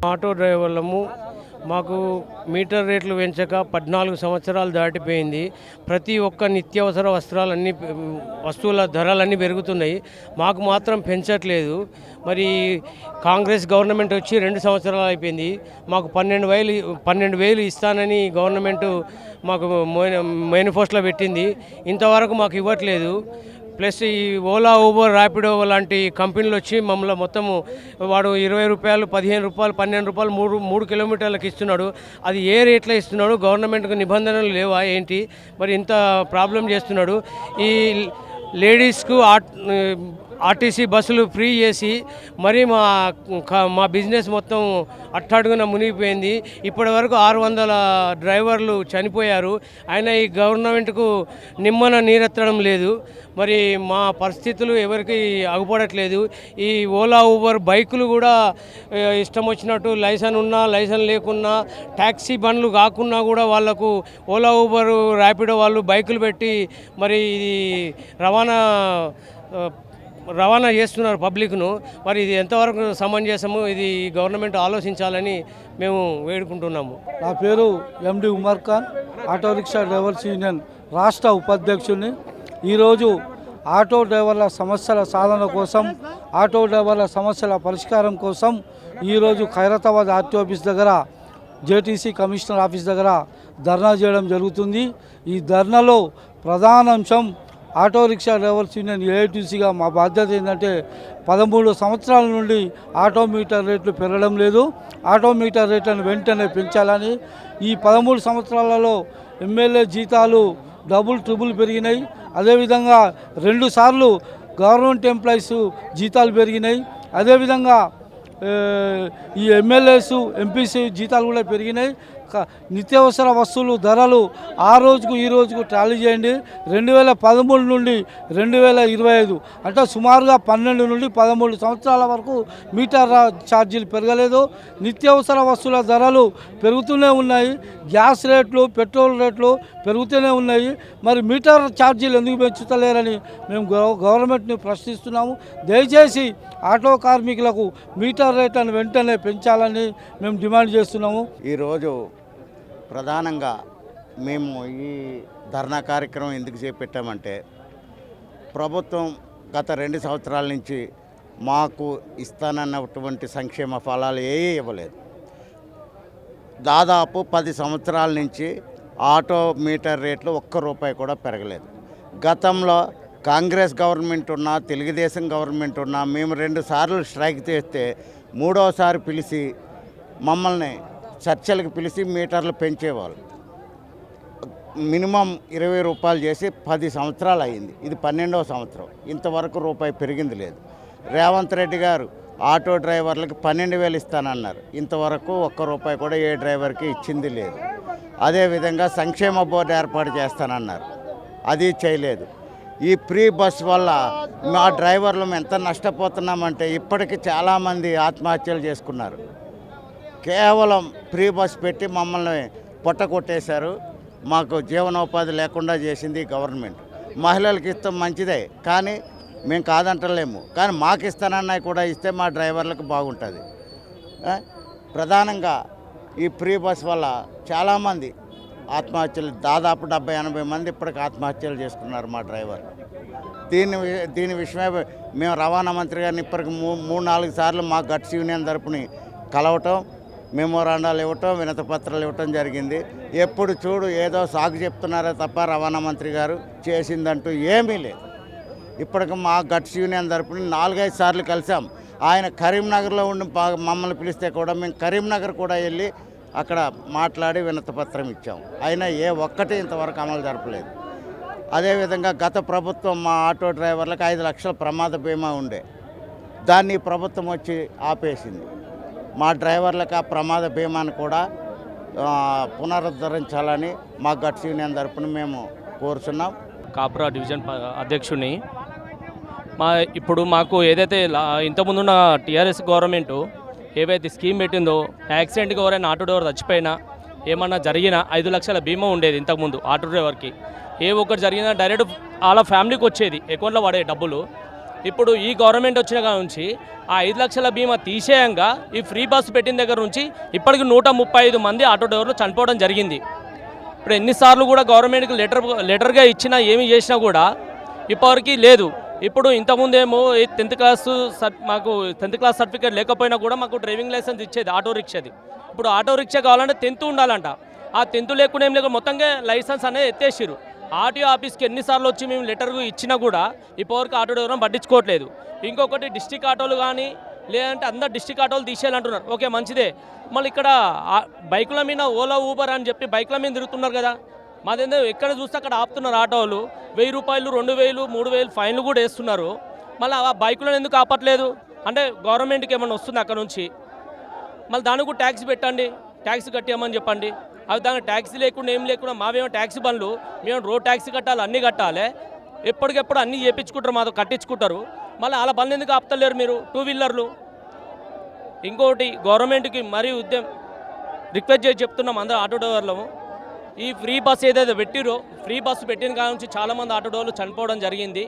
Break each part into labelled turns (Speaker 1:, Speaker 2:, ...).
Speaker 1: Auto డ్రైవర్లము మాకు metre రేట్లు పెంచక 14 సంవత్సరాలు దాటిపోయింది. ప్రతి ఒక్క నిత్యావసర వస్తువుల ధరలన్నీ పెరుగుతున్నాయి. మాకు మాత్రం పెంచట్లేదు. మరి కాంగ్రెస్ గవర్నమెంట్ వచ్చి 2 సంవత్సరాలు అయిపోయింది. మాకు 12,000 ఇస్తానని గవర్నమెంట్ మాకు మేనిఫెస్టోలో పెట్టింది. ఇంతవరకు మాకు ఇవ్వట్లేదు. ప్లస్ ఈ ఓలా, ఊబర్, ర్యాపిడో లాంటి కంపెనీలు వచ్చి మమ్మల్ని మొత్తము వాడు 20 రూపాయలు, 15 రూపాయలు, 12 రూపాయలు 3 కిలోమీటర్లకు ఇస్తున్నాడు. అది ఏ రేట్లో ఇస్తున్నాడు? గవర్నమెంట్కి నిబంధనలు లేవా ఏంటి? మరి ఇంత ప్రాబ్లం చేస్తున్నాడు. ఈ లేడీస్కు ఆర్టీసీ బస్సులు ఫ్రీ చేసి మరి మా బిజినెస్ మొత్తం అట్టడుగున మునిగిపోయింది. ఇప్పటి వరకు 600 డ్రైవర్లు చనిపోయారు. అయినా ఈ గవర్నమెంట్కు నిమ్మన నీరెత్తడం లేదు. మరి మా పరిస్థితులు ఎవరికి అగుపడట్లేదు. ఈ ఓలా, ఊబర్ బైకులు కూడా ఇష్టం వచ్చినట్టు లైసెన్స్ ఉన్నా లైసెన్స్ లేకున్నా ట్యాక్సీ బండ్లు కాకున్నా కూడా వాళ్ళకు ఓలా, ఊబర్, ర్యాపిడో వాళ్ళు బైకులు పెట్టి మరి ఇది రవాణా చేస్తున్నారు పబ్లిక్ను. మరి ఇది ఎంతవరకు సమంజసము? ఇది గవర్నమెంట్ ఆలోచించాలని మేము వేడుకుంటున్నాము.
Speaker 2: నా పేరు MD Umar Khan, auto rickshaw drivers union రాష్ట్ర ఉపాధ్యక్షుడిని. ఈరోజు ఆటో డ్రైవర్ల సమస్యల సాధన కోసం, ఆటో డ్రైవర్ల సమస్యల పరిష్కారం కోసం ఈరోజు ఖైరతాబాద్ ఆర్టీ ఆఫీస్ దగ్గర, జేటీసీ కమిషనర్ ఆఫీస్ దగ్గర ధర్నా చేయడం జరుగుతుంది. ఈ ధర్నాలో ప్రధాన అంశం ఆటో రిక్షా డ్రైవర్స్ యూనియన్ ఏఐటీసీగా మా బాధ్యత ఏంటంటే 13 సంవత్సరాల నుండి ఆటో మీటర్ రేట్లు పెరగడం లేదు. ఆటో మీటర్ రేట్లను వెంటనే పెంచాలని. ఈ 13 సంవత్సరాలలో ఎమ్మెల్యే జీతాలు ట్రిపుల్ పెరిగినాయి. అదేవిధంగా 2 సార్లు గవర్నమెంట్ ఎంప్లాయీస్ జీతాలు పెరిగినాయి. అదేవిధంగా ఈ ఎమ్మెల్యేస్, ఎంపీసీ జీతాలు కూడా పెరిగినాయి. నిత్యావసర వస్తువులు ధరలు ఆ రోజుకు ఈ రోజుకు టాలీ చేయండి. 2013 నుండి 2025 అంటే సుమారుగా 12 నుండి 13 సంవత్సరాల వరకు మీటర్ ఛార్జీలు పెరగలేదు. నిత్యావసర వస్తువుల ధరలు పెరుగుతూనే ఉన్నాయి. గ్యాస్ రేట్లు, పెట్రోల్ రేట్లు పెరుగుతూనే ఉన్నాయి. మరి మీటర్ ఛార్జీలు ఎందుకు పెంచుతలేరని మేము గవర్నమెంట్ని ప్రశ్నిస్తున్నాము. దయచేసి ఆటో కార్మికులకు మీటర్ రేట్లను వెంటనే పెంచాలని మేము డిమాండ్ చేస్తున్నాము.
Speaker 3: ఈరోజు ప్రధానంగా మేము ఈ ధర్నా కార్యక్రమం ఎందుకు చేపట్టామంటే, ప్రభుత్వం గత 2 సంవత్సరాల నుంచి మాకు ఇస్తానన్నటువంటి సంక్షేమ ఫలాలు ఇవ్వలేదు. దాదాపు 10 సంవత్సరాల నుంచి ఆటో మీటర్ రేట్లు ₹1 కూడా పెరగలేదు. గతంలో కాంగ్రెస్ గవర్నమెంట్ ఉన్నా, తెలుగుదేశం గవర్నమెంట్ ఉన్నా మేము 2 సార్లు స్ట్రైక్ చేస్తే 3వసారి పిలిచి మమ్మల్ని చర్చలకు పిలిచి మీటర్లు పెంచేవాళ్ళు. మినిమం ₹20 చేసి 10 సంవత్సరాలు అయింది. ఇది 12వ సంవత్సరం. ఇంతవరకు రూపాయి పెరిగింది లేదు. రేవంత్ రెడ్డి గారు ఆటో డ్రైవర్లకు 12,000 ఇస్తానన్నారు. ఇంతవరకు ₹1 కూడా ఏ డ్రైవర్కి ఇచ్చింది లేదు. అదేవిధంగా సంక్షేమ బోర్డు ఏర్పాటు చేస్తానన్నారు, అది చేయలేదు. ఈ ఫ్రీ బస్ వల్ల మా డ్రైవర్లు ఎంత నష్టపోతున్నామంటే ఇప్పటికి చాలామంది ఆత్మహత్యలు చేసుకున్నారు. కేవలం ఫ్రీ బస్ పెట్టి మమ్మల్ని పొట్టకొట్టేశారు. మాకు జీవనోపాధి లేకుండా చేసింది గవర్నమెంట్. మహిళలకు ఇస్తాం మంచిదే, కానీ మేము కాదంటలేము. కానీ మాకు ఇస్తానన్నాయి కూడా ఇస్తే మా డ్రైవర్లకు బాగుంటుంది. ప్రధానంగా ఈ ఫ్రీ బస్ వల్ల చాలామంది ఆత్మహత్యలు, దాదాపు 70-80 మంది ఇప్పటికి ఆత్మహత్యలు చేసుకున్నారు మా డ్రైవర్లు. దీని విషయమై మేము రవాణా మంత్రి గారిని ఇప్పటికి 3-4 సార్లు మా గట్స్ యూనియన్ తరపుని కలవటం, మెమోరాండాలు ఇవ్వటం, వినతిపత్రాలు ఇవ్వటం జరిగింది. ఎప్పుడు చూడు ఏదో సాగు చెప్తున్నారే తప్ప రవాణా మంత్రి గారు చేసిందంటూ ఏమీ లేదు. ఇప్పటికి మా గట్స్ యూనియన్ తరపున 4-5 సార్లు కలిసాం. ఆయన కరీంనగర్లో ఉండి మమ్మల్ని పిలిస్తే కూడా మేము కరీంనగర్ కూడా వెళ్ళి అక్కడ మాట్లాడి వినతిపత్రం ఇచ్చాం. అయినా ఒక్కటి ఇంతవరకు అమలు జరపలేదు. అదేవిధంగా గత ప్రభుత్వం మా ఆటో డ్రైవర్లకు 5 లక్షల ప్రమాద బీమా ఉండే, దాన్ని ప్రభుత్వం వచ్చి ఆపేసింది. మా డ్రైవర్లకు ఆ ప్రమాద బీమాను కూడా పునరుద్ధరించాలని మా గట్స్ యూనియన్ తరపున మేము కోరుచున్నాం.
Speaker 4: కాపురా డివిజన్ అధ్యక్షుడిని. ఇప్పుడు మాకు ఏదైతే ఇంతకుముందున్న టీఆర్ఎస్ గవర్నమెంటు ఏవైతే స్కీమ్ పెట్టిందో, యాక్సిడెంట్కి ఎవరైనా ఆటో డ్రైవర్ చచ్చిపోయినా ఏమన్నా జరిగినా 5 లక్షల బీమా ఉండేది ఇంతకుముందు ఆటో డ్రైవర్కి. ఏ ఒక్కటి జరిగినా డైరెక్ట్ వాళ్ళ ఫ్యామిలీకి వచ్చేది, అకౌంట్లో పడే డబ్బులు. ఇప్పుడు ఈ గవర్నమెంట్ వచ్చిన కాడ నుంచి ఆ 5 లక్షల బీమా తీసేయంగా ఈ ఫ్రీ బస్సు పెట్టిన దగ్గర నుంచి ఇప్పటికి 135 మంది ఆటో డ్రైవర్లు చనిపోవడం జరిగింది. ఇప్పుడు ఎన్నిసార్లు కూడా గవర్నమెంట్కి లెటర్గా ఇచ్చినా ఏమి చేసినా కూడా ఇప్పటివరకు లేదు. ఇప్పుడు ఇంతకుముందేమో 10th క్లాస్ మాకు 10th క్లాస్ సర్టిఫికేట్ లేకపోయినా కూడా మాకు డ్రైవింగ్ లైసెన్స్ ఇచ్చేది ఆటో రిక్షాది. ఇప్పుడు ఆటో రిక్షా కావాలంటే 10th ఉండాలంట. ఆ 10th లేకుండా ఏం లేకుండా మొత్తంగా లైసెన్స్ అనేది ఎత్తేసిరు. ఆర్టీఓ ఆఫీస్కి ఎన్నిసార్లు వచ్చి మేము లెటర్ ఇచ్చినా కూడా ఇప్పటివరకు ఆటో డ్రైవర్ పట్టించుకోవట్లేదు. ఇంకొకటి డిస్టిక్ ఆటోలు కానీ లేదంటే అందరు డిస్టిక్ ఆటోలు తీసేయాలంటున్నారు. ఓకే మంచిదే. మళ్ళీ ఇక్కడ బైకుల మీద ఓలా ఊబర్ అని చెప్పి బైకుల మీద తిరుగుతున్నారు కదా. మాదేందో ఎక్కడ చూస్తే అక్కడ ఆపుతున్నారు ఆటోలు. 1000 రూపాయలు 2000 3000 ఫైన్లు కూడా వేస్తున్నారు. మళ్ళీ ఆ బైకులను ఎందుకు ఆపట్లేదు అంటే గవర్నమెంట్కి ఏమన్నా వస్తుంది అక్కడ నుంచి. మళ్ళీ దానికి కూడా ట్యాక్స్ పెట్టండి, ట్యాక్స్ కట్టామని చెప్పండి. అవి దానికి ట్యాక్సీ లేకుండా ఏం లేకుండా మావేమో ట్యాక్సీ బండ్లు, మేము రోడ్ ట్యాక్సీ కట్టాలి, అన్నీ కట్టాలి. ఎప్పటికెప్పుడు అన్నీ చేయించుకుంటారు, మాతో కట్టించుకుంటారు. మళ్ళీ అలా బండ్లు ఎందుకు ఆపుతలేరు మీరు 2 వీలర్లు? ఇంకోటి గవర్నమెంట్కి మరీ రిక్వెస్ట్ చేసి చెప్తున్నాం అందరూ ఆటో డ్రైవర్లము, ఈ ఫ్రీ బస్ ఏదైతే పెట్టిరో ఫ్రీ బస్సు పెట్టిన కాడ నుంచి చాలామంది ఆటో డ్రైవర్లు చనిపోవడం జరిగింది.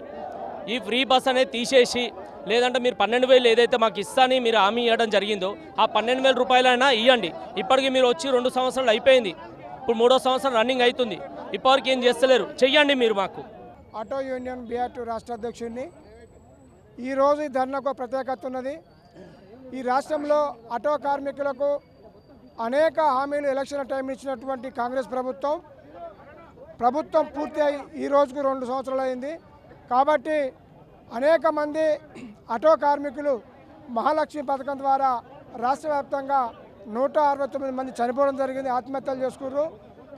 Speaker 4: ఈ ఫ్రీ బస్ అనేది తీసేసి లేదంటే మీరు 12,000 ఏదైతే మాకు ఇస్తాని మీరు హామీ ఇవ్వడం జరిగిందో ఆ 12,000 రూపాయలైనా ఇవ్వండి. ఇప్పటికీ మీరు వచ్చి 2 సంవత్సరాలు అయిపోయింది, ఇప్పుడు 3వ సంవత్సరం రన్నింగ్ అవుతుంది, ఇప్పటివరకు ఏం చేస్తలేరు. చెయ్యండి మీరు మాకు.
Speaker 5: ఆటో యూనియన్ BR2 రాష్ట్ర అధ్యక్షుడిని. ఈరోజు ఈ ధర్నాకు ప్రత్యేకత ఉన్నది. ఈ రాష్ట్రంలో ఆటో కార్మికులకు అనేక హామీలు ఎలక్షన్ టైం ఇచ్చినటువంటి కాంగ్రెస్ ప్రభుత్వం పూర్తి అయి ఈ రోజుకు 2 సంవత్సరాలు అయింది. కాబట్టి అనేక మంది ఆటో కార్మికులు మహాలక్ష్మి పథకం ద్వారా రాష్ట్ర వ్యాప్తంగా 169 మంది చనిపోవడం జరిగింది, ఆత్మహత్యలు చేసుకున్నారు.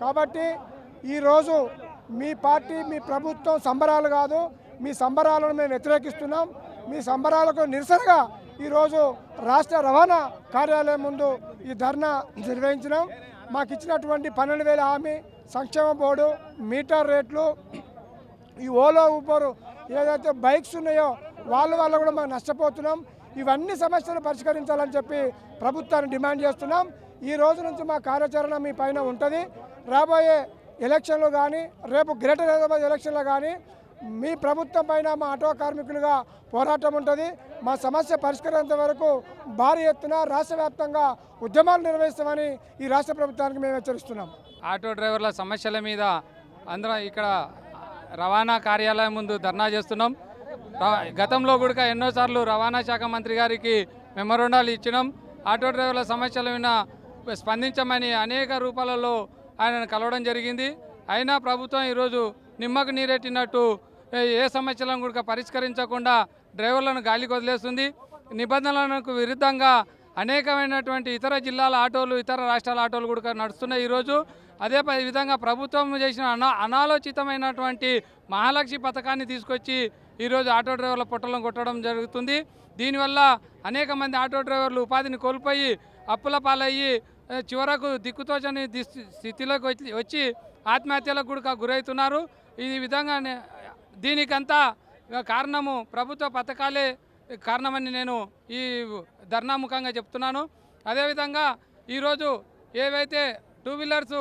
Speaker 5: కాబట్టి ఈరోజు మీ పార్టీ మీ ప్రభుత్వం సంబరాలు కాదు, మీ సంబరాలను మేము వ్యతిరేకిస్తున్నాం. మీ సంబరాలకు నిరసనగా ఈరోజు రాష్ట్ర రవాణా కార్యాలయం ముందు ఈ ధర్నా నిర్వహించినాం. మాకు ఇచ్చినటువంటి 12,000 హామీ, సంక్షేమ బోర్డు, మీటర్ రేట్లు, ఈ ఓలా ఊబర్ ఏదైతే బైక్స్ ఉన్నాయో వాళ్ళ కూడా మనం నష్టపోతున్నాం. ఇవన్నీ సమస్యలు పరిష్కరించాలని చెప్పి ప్రభుత్వాన్ని డిమాండ్ చేస్తున్నాం. ఈ రోజు నుంచి మా కార్యాచరణ మీ పైన ఉంటుంది. రాబోయే ఎలక్షన్లు కానీ రేపు గ్రేటర్ హైదరాబాద్ ఎలక్షన్లో కానీ మీ ప్రభుత్వం పైన మా ఆటో కార్మికులుగా పోరాటం ఉంటుంది. మా సమస్య పరిష్కరించేంత వరకు భారీ ఎత్తున రాష్ట్ర వ్యాప్తంగా ఉద్యమాలు నిర్వహిస్తామని ఈ రాష్ట్ర ప్రభుత్వానికి మేము హెచ్చరిస్తున్నాం.
Speaker 6: ఆటో డ్రైవర్ల సమస్యల మీద అందరం ఇక్కడ రవాణా కార్యాలయం ముందు ధర్నా చేస్తున్నాం. గతంలో కూడా ఎన్నోసార్లు రవాణా శాఖ మంత్రి గారికి మెమోరాండాలు ఇచ్చినాం. ఆటో డ్రైవర్ల సమస్యల మీద స్పందించమని అనేక రూపాలలో ఆయనను కలవడం జరిగింది. అయినా ప్రభుత్వం ఈరోజు నిమ్మకు నీరెట్టినట్టు ఏ సమస్యలను కూడా పరిష్కరించకుండా డ్రైవర్లను గాలికి వదిలేస్తుంది. నిబంధనలకు విరుద్ధంగా అనేకమైనటువంటి ఇతర జిల్లాల ఆటోలు, ఇతర రాష్ట్రాల ఆటోలు కూడా నడుస్తున్నాయి ఈరోజు. అదే విధంగా ప్రభుత్వం చేసిన అనాలోచితమైనటువంటి మహాలక్ష్మి పథకాన్ని తీసుకొచ్చి ఈరోజు ఆటో డ్రైవర్ల పొట్టలను కొట్టడం జరుగుతుంది. దీనివల్ల అనేక మంది ఆటో డ్రైవర్లు ఉపాధిని కోల్పోయి అప్పుల పాలయ్యి చివరకు దిక్కుతోచని స్థితిలోకి వచ్చి ఆత్మహత్యలకు కూడా గురవుతున్నారు. ఈ విధంగా దీనికంతా కారణము ప్రభుత్వ పథకాలే కారణమని నేను ఈ ధర్నాముఖంగా చెప్తున్నాను. అదేవిధంగా ఈరోజు ఏవైతే 2 వీలర్స్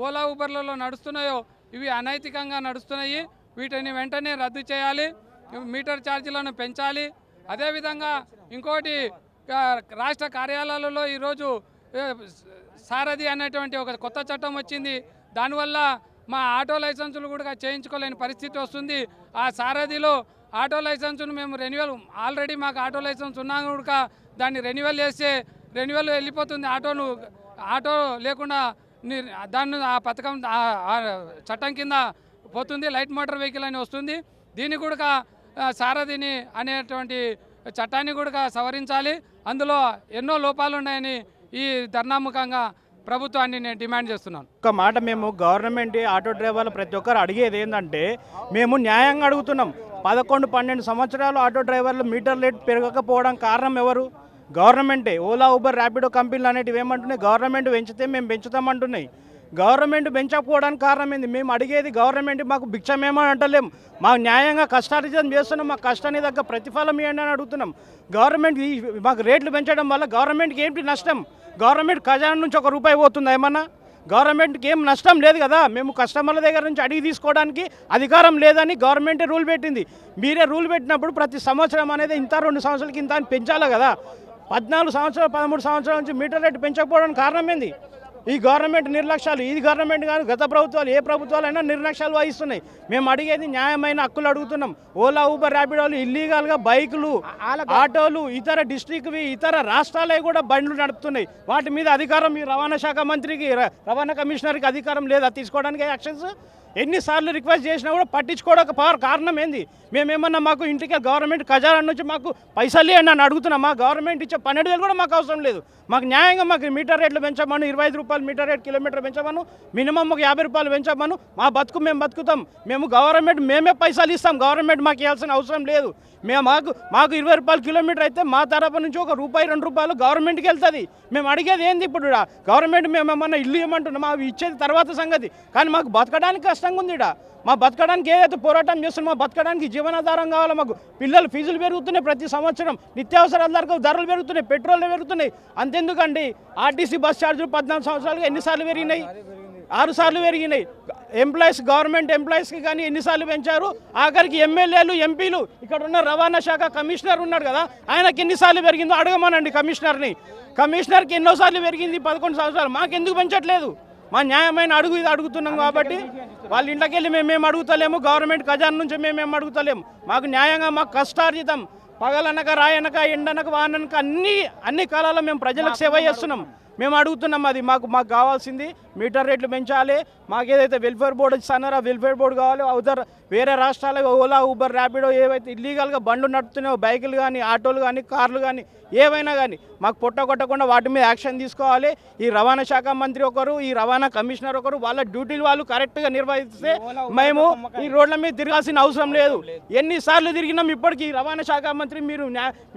Speaker 6: ఓలా ఊబర్లలో నడుస్తున్నాయో ఇవి అనైతికంగా నడుస్తున్నాయి. వీటిని వెంటనే రద్దు చేయాలి, మీటర్ ఛార్జీలను పెంచాలి. అదేవిధంగా ఇంకోటి రాష్ట్ర కార్యాలయాలలో ఈరోజు సారథి అనేటువంటి ఒక కొత్త చట్టం వచ్చింది. దానివల్ల మా ఆటో లైసెన్సులు కూడా చేయించుకోలేని పరిస్థితి వస్తుంది. ఆ సారథిలో ఆటో లైసెన్సును మేము రెన్యువల్ ఆల్రెడీ మాకు ఆటో లైసెన్స్ ఉన్నా కూడా దాన్ని రెన్యువల్ చేస్తే రెన్యువల్ వెళ్ళిపోతుంది. ఆటో లేకుండా దాన్ని ఆ పథకం చట్టం కింద పోతుంది, లైట్ మోటార్ వెహికల్ అని వస్తుంది. దీన్ని కూడా సారథిని అనేటువంటి చట్టాన్ని కూడా సవరించాలి. అందులో ఎన్నో లోపాలు ఉన్నాయని ఈ ధర్నాముఖంగా ప్రభుత్వాన్ని నేను డిమాండ్ చేస్తున్నాను.
Speaker 7: ఒక మాట మేము గవర్నమెంట్ ఆటో డ్రైవర్లు ప్రతి ఒక్కరు అడిగేది ఏంటంటే మేము న్యాయంగా అడుగుతున్నాం. 11-12 సంవత్సరాలు ఆటో డ్రైవర్లు మీటర్ రేట్ పెరగకపోవడం కారణం ఎవరు? గవర్నమెంటే. ఓలా ఊబర్ ర్యాపిడో కంపెనీలు అనేటివి ఏమంటున్నాయి? గవర్నమెంట్ పెంచితే మేము పెంచుతామంటున్నాయి. గవర్నమెంట్ పెంచకపోవడానికి కారణం ఏంది? మేము అడిగేది గవర్నమెంట్ మాకు భిక్షమేమో అంటలేం, మాకు న్యాయంగా కష్టార్జితం చేస్తున్నాం, మాకు కష్టాన్ని తగ్గ ప్రతిఫలం ఇవ్వండి అని అడుగుతున్నాం. గవర్నమెంట్ మాకు రేట్లు పెంచడం వల్ల గవర్నమెంట్కి ఏంటి నష్టం? గవర్నమెంట్ ఖజానా నుంచి 1 రూపాయి పోతుందా ఏమన్నా? గవర్నమెంట్కి ఏం నష్టం లేదు కదా. మేము కస్టమర్ల దగ్గర నుంచి అడిగి తీసుకోవడానికి అధికారం లేదని గవర్నమెంటే రూల్ పెట్టింది. మీరే రూల్ పెట్టినప్పుడు ప్రతి సంవత్సరం అనేది ఇంత 2 సంవత్సరాలకి ఇంత అని పెంచాలి కదా. 14 సంవత్సరాలు 13 సంవత్సరాల నుంచి మీటర్ రేటు పెంచకపోవడానికి కారణం ఏంది? ఈ గవర్నమెంట్ నిర్లక్ష్యాలు. ఇది గవర్నమెంట్ కాదు, గత ప్రభుత్వాలు ఏ ప్రభుత్వాలైనా నిర్లక్ష్యాలు వహిస్తున్నాయి. మేము అడిగేది న్యాయమైన హక్కులు అడుగుతున్నాం. ఓలా ఊబర్ ర్యాపిడోలు ఇల్లీగల్గా బైకులు ఆటోలు ఇతర డిస్ట్రిక్ట్వి ఇతర రాష్ట్రాలవి కూడా బండ్లు నడుపుతున్నాయి. వాటి మీద అధికారం ఈ రవాణా శాఖ మంత్రికి రవాణా కమిషనర్కి అధికారం లేదా తీసుకోవడానికి యాక్షన్స్? ఎన్నిసార్లు రిక్వెస్ట్ చేసినా కూడా పట్టించుకోవడం కారణం ఏంది? మేమేమన్నా మాకు ఇంటికి గవర్నమెంట్ ఖజానా నుంచి మాకు పైసలు అని అడుగుతున్నాం. మా గవర్నమెంట్ ఇచ్చే 12,000 కూడా మాకు అవసరం లేదు. మాకు న్యాయంగా మాకు మీటర్ రేట్లు పెంచమను, 25 రూపాయలు మీటర్ రేట్ కిలోమీటర్ పెంచమను, మినిమం ఒక 50 రూపాయలు పెంచమను. మా బతుకు మేము బతుకుతాం. మేము గవర్నమెంట్ మేమే పైసలు ఇస్తాం. గవర్నమెంట్ మాకు ఇవ్వాల్సిన అవసరం లేదు. మాకు 20 రూపాయలు కిలోమీటర్ అయితే మా తరపు నుంచి ఒక రూపాయి 2 రూపాయలు గవర్నమెంట్కి వెళ్తుంది. మేము అడిగేది ఏంది ఇప్పుడు? గవర్నమెంట్ మేమేమన్నా ఇల్లు ఇవ్వమంటున్నాం, అవి ఇచ్చేది తర్వాత సంగతి. కానీ మాకు బతకడానికి కష్టంగా ఉంది. మా బతకడానికి ఏదైతే పోరాటం చేస్తున్నాం, మా బతకడానికి జీవనాధారం కావాలి. మాకు పిల్లలు ఫీజులు పెరుగుతున్నాయి, ప్రతి సంవత్సరం నిత్యావసరాల ధరలు పెరుగుతున్నాయి, పెట్రోల్ పెరుగుతున్నాయి. అంతెందుకండి, ఆర్టీసీ బస్ ఛార్జీలు 14 సంవత్సరాలుగా ఎన్నిసార్లు పెరిగినాయి? 6 సార్లు పెరిగినాయి. గవర్నమెంట్ ఎంప్లాయీస్కి కానీ ఎన్నిసార్లు పెంచారు? ఆఖరికి ఎమ్మెల్యేలు ఎంపీలు ఇక్కడ ఉన్న రవాణా శాఖ కమిషనర్ ఉన్నాడు కదా, ఆయనకి ఎన్నిసార్లు పెరిగిందో అడగమనండి కమిషనర్కి ఎన్నోసార్లు పెరిగింది 11 సంవత్సరాలు. మాకెందుకు పెంచట్లేదు? మా న్యాయమైన ఇది అడుగుతున్నాం కాబట్టి వాళ్ళ ఇంట్లోకి వెళ్ళి మేమేం అడుగుతలేము, గవర్నమెంట్ ఖజానా నుంచి మేమేం అడుగుతలేము. మాకు న్యాయంగా మాకు కష్టార్జితం పగలనక రాయనక ఎండనక వాననక అన్ని కాలాల్లో మేము ప్రజలకు సేవ చేస్తున్నాం. మేము అడుగుతున్నాం అది మాకు కావాల్సింది మీటర్ రేట్లు పెంచాలి. మాకు ఏదైతే వెల్ఫేర్ బోర్డు ఇస్తున్నారో ఆ వెల్ఫేర్ బోర్డు కావాలి. అవతర వేరే రాష్ట్రాలకు ఓలా ఊబర్ ర్యాపిడో ఏవైతే ఇల్లీగల్గా బండ్లు నడుపుతున్నాయో బైకులు కానీ ఆటోలు కానీ కార్లు కానీ ఏవైనా కానీ మాకు కొట్టకుండా వాటి మీద యాక్షన్ తీసుకోవాలి. ఈ రవాణా శాఖ మంత్రి ఒకరు, ఈ రవాణా కమిషనర్ ఒకరు వాళ్ళ డ్యూటీలు వాళ్ళు కరెక్ట్గా నిర్వహిస్తే మేము ఈ రోడ్ల మీద తిరగాల్సిన అవసరం లేదు. ఎన్నిసార్లు తిరిగినాం ఇప్పటికీ రవాణా శాఖ మంత్రి మీరు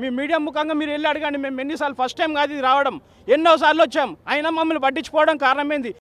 Speaker 7: మీ మీడియా ముఖంగా మీరు వెళ్ళి అడగండి. మేము ఎన్నిసార్లు ఫస్ట్ టైం కాదు ఇది రావడం, ఎన్నోసార్లు వచ్చాం, అయినా మమ్మల్ని పట్టించుకోవడం కారణం ఏంది?